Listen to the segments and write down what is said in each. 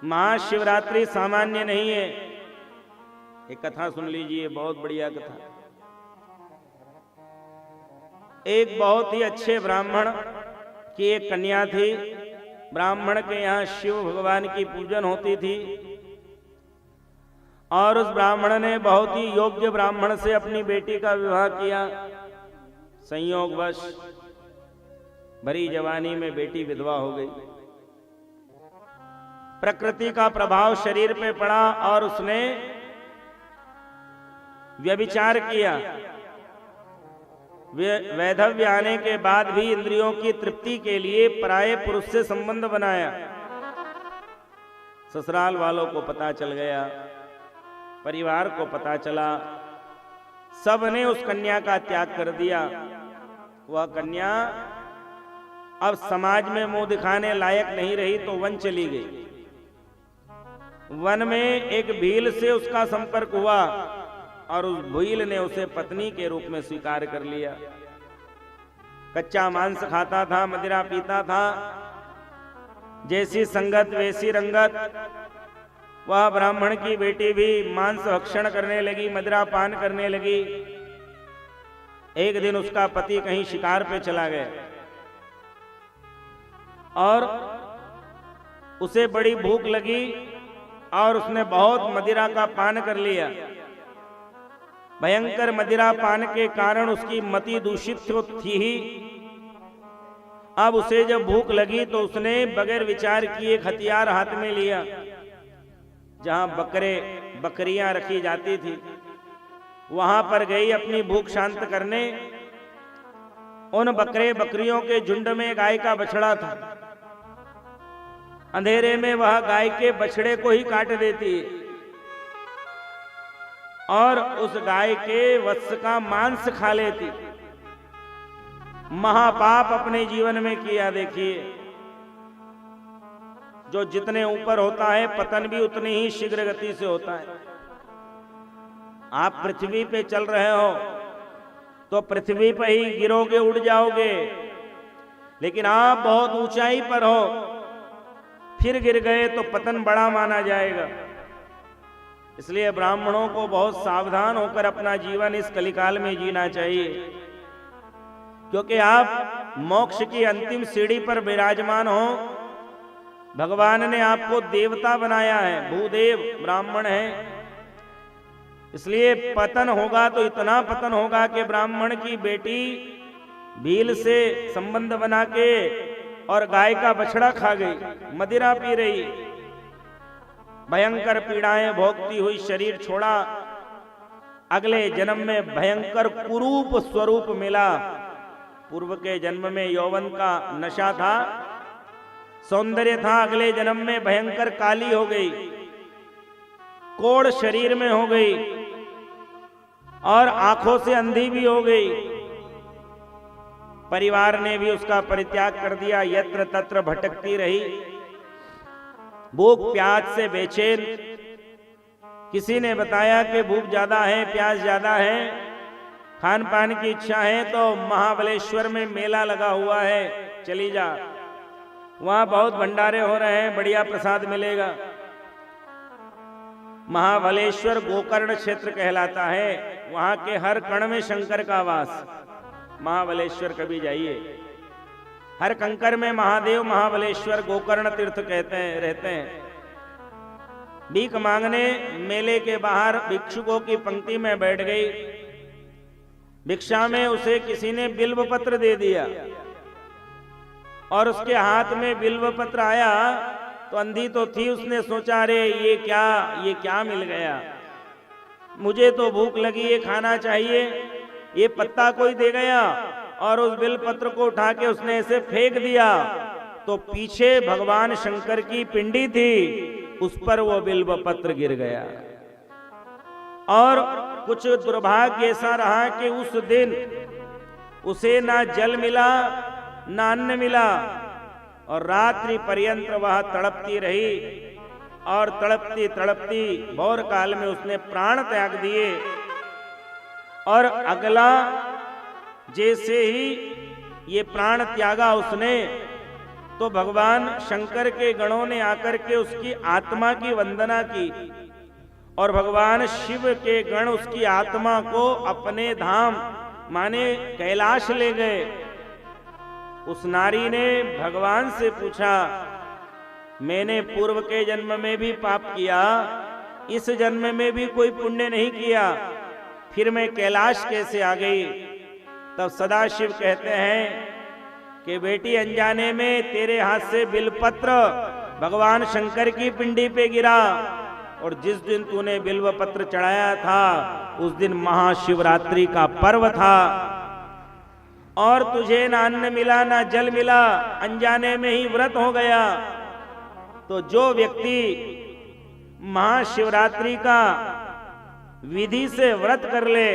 महाशिवरात्रि सामान्य नहीं है। एक कथा सुन लीजिए, बहुत बढ़िया कथा। एक बहुत ही अच्छे ब्राह्मण की एक कन्या थी। ब्राह्मण के यहाँ शिव भगवान की पूजन होती थी और उस ब्राह्मण ने बहुत ही योग्य ब्राह्मण से अपनी बेटी का विवाह किया। संयोगवश भरी जवानी में बेटी विधवा हो गई। प्रकृति का प्रभाव शरीर पे पड़ा और उसने व्यभिचार किया। वैधव्य आने के बाद भी इंद्रियों की तृप्ति के लिए पराये पुरुष से संबंध बनाया। ससुराल वालों को पता चल गया, परिवार को पता चला, सबने उस कन्या का त्याग कर दिया। वह कन्या अब समाज में मुंह दिखाने लायक नहीं रही तो वन चली गई। वन में एक भील से उसका संपर्क हुआ और उस भील ने उसे पत्नी के रूप में स्वीकार कर लिया। कच्चा मांस खाता था, मदिरा पीता था, जैसी संगत वैसी रंगत। वह ब्राह्मण की बेटी भी मांस भक्षण करने लगी, मदिरा पान करने लगी। एक दिन उसका पति कहीं शिकार पे चला गया और उसे बड़ी भूख लगी और उसने बहुत मदिरा का पान कर लिया। भयंकर मदिरा पान के कारण उसकी मति दूषित तो थी ही। अब उसे जब भूख लगी तो उसने बगैर विचार किए एक हथियार हाथ में लिया। जहां बकरियां रखी जाती थी वहां पर गई अपनी भूख शांत करने। उन बकरियों के झुंड में गाय का बछड़ा था। अंधेरे में वह गाय के बछड़े को ही काट देती और उस गाय के वत्स का मांस खा लेती। महापाप अपने जीवन में किया। देखिए, जो जितने ऊपर होता है पतन भी उतनी ही शीघ्र गति से होता है। आप पृथ्वी पे चल रहे हो तो पृथ्वी पर ही गिरोगे, उड़ जाओगे। लेकिन आप बहुत ऊंचाई पर हो, फिर गिर गए तो पतन बड़ा माना जाएगा। इसलिए ब्राह्मणों को बहुत सावधान होकर अपना जीवन इस कलिकाल में जीना चाहिए, क्योंकि आप मोक्ष की अंतिम सीढ़ी पर विराजमान हो। भगवान ने आपको देवता बनाया है, भूदेव ब्राह्मण है। इसलिए पतन होगा तो इतना पतन होगा कि ब्राह्मण की बेटी भील से संबंध बना के और गाय का बछड़ा खा गई, मदिरा पी रही, भयंकर पीड़ाएं भोगती हुई शरीर छोड़ा। अगले जन्म में भयंकर कुरूप स्वरूप मिला। पूर्व के जन्म में यौवन का नशा था, सौंदर्य था। अगले जन्म में भयंकर काली हो गई, कोढ़ शरीर में हो गई और आंखों से अंधी भी हो गई। परिवार ने भी उसका परित्याग कर दिया, यत्र तत्र भटकती रही, भूख प्यास से बेचैन। किसी ने बताया कि भूख ज्यादा है, प्यास ज्यादा है, खान पान की इच्छा है तो महाबलेश्वर में मेला लगा हुआ है, चली जा, वहां बहुत भंडारे हो रहे हैं, बढ़िया प्रसाद मिलेगा। महाबलेश्वर गोकर्ण क्षेत्र कहलाता है। वहां के हर कण में शंकर का वास। महाबलेश्वर कभी जाइए, हर कंकर में महादेव, महाबलेश्वर, गोकर्ण तीर्थ कहते हैं, रहते हैं। भीख मांगने मेले के बाहर भिक्षुकों की पंक्ति में बैठ गई। भिक्षा में उसे किसी ने बिल्व पत्र दे दिया और उसके हाथ में बिल्व पत्र आया तो अंधी तो थी, उसने सोचा अरे ये क्या मिल गया, मुझे तो भूख लगी, ये खाना चाहिए, ये पत्ता कोई दे गया। और उस बिल्व पत्र को उठा के उसने ऐसे फेंक दिया तो पीछे भगवान शंकर की पिंडी थी, उस पर वो बिल्व पत्र गिर गया। और कुछ दुर्भाग्य ऐसा रहा कि उस दिन उसे ना जल मिला ना अन्न मिला और रात्रि पर्यंत वह तड़पती रही और तड़पती तड़पती भोर काल में उसने प्राण त्याग दिए। और अगला जैसे ही ये प्राण त्यागा उसने तो भगवान शंकर के गणों ने आकर के उसकी आत्मा की वंदना की और भगवान शिव के गण उसकी आत्मा को अपने धाम माने कैलाश ले गए। उस नारी ने भगवान से पूछा, मैंने पूर्व के जन्म में भी पाप किया, इस जन्म में भी कोई पुण्य नहीं किया, फिर मैं कैलाश कैसे आ गई? तब सदाशिव कहते हैं कि बेटी, अनजाने में तेरे हाथ से बिलपत्र भगवान शंकर की पिंडी पे गिरा और जिस दिन तूने बिल्व पत्र चढ़ाया था उस दिन महाशिवरात्रि का पर्व था और तुझे ना अन्न मिला ना जल मिला, अनजाने में ही व्रत हो गया। तो जो व्यक्ति महाशिवरात्रि का विधि से व्रत कर ले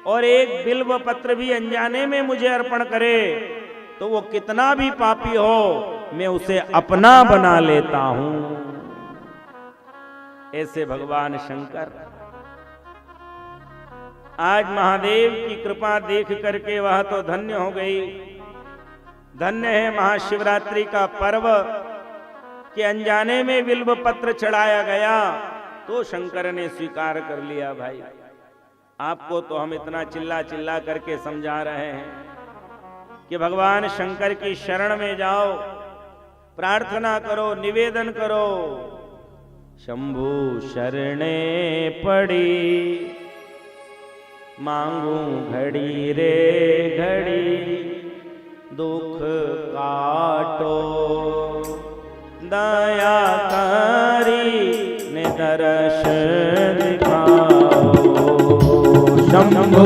और एक बिल्व पत्र भी अनजाने में मुझे अर्पण करे तो वो कितना भी पापी हो, मैं उसे अपना बना लेता हूं। ऐसे भगवान शंकर आज महादेव की कृपा देख करके वह तो धन्य हो गई। धन्य है महाशिवरात्रि का पर्व कि अनजाने में बिल्व पत्र चढ़ाया गया तो शंकर ने स्वीकार कर लिया। भाई, आपको तो हम इतना चिल्ला चिल्ला करके समझा रहे हैं कि भगवान शंकर की शरण में जाओ, प्रार्थना करो, निवेदन करो। शंभु शरणे पड़ी मांगू घड़ी रे घड़ी, दुख काटो दया करी ने दर्श दिखाओ। शंभु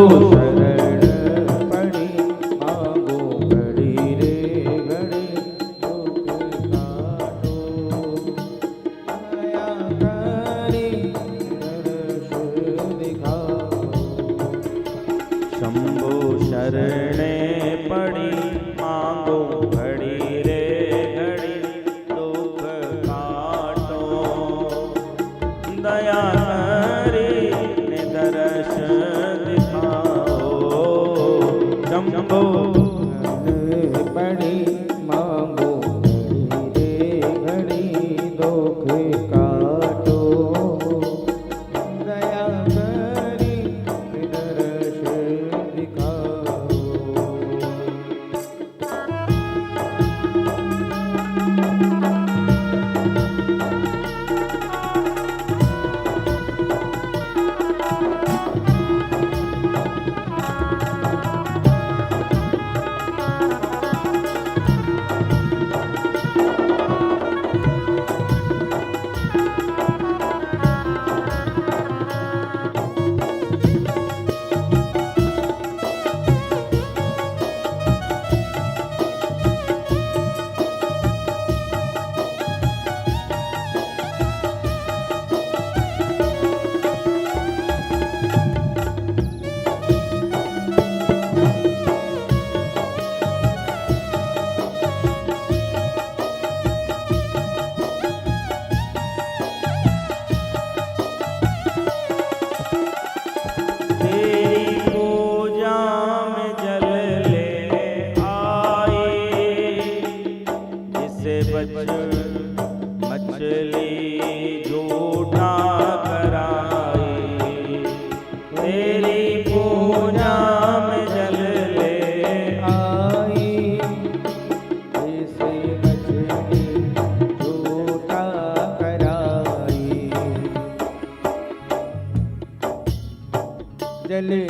चले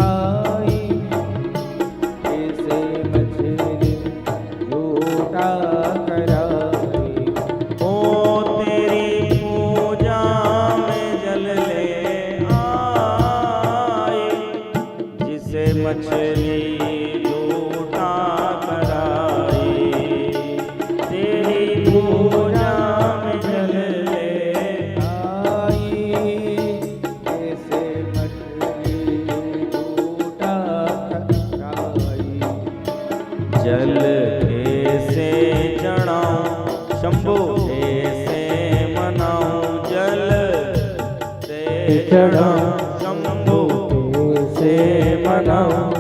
आई ऐसे मछली झूठा कराई। ओ तेरी पूजा में जल ले आई, जिसे मछली झूठा कराई। तेरी पूजा में जल ले आई ऐसे मछली झूठा कराई। जल कैसे चढ़ाऊं शंभो कैसे मनाऊं, जल से चढ़ाऊं शंभो कैसे मनाऊं।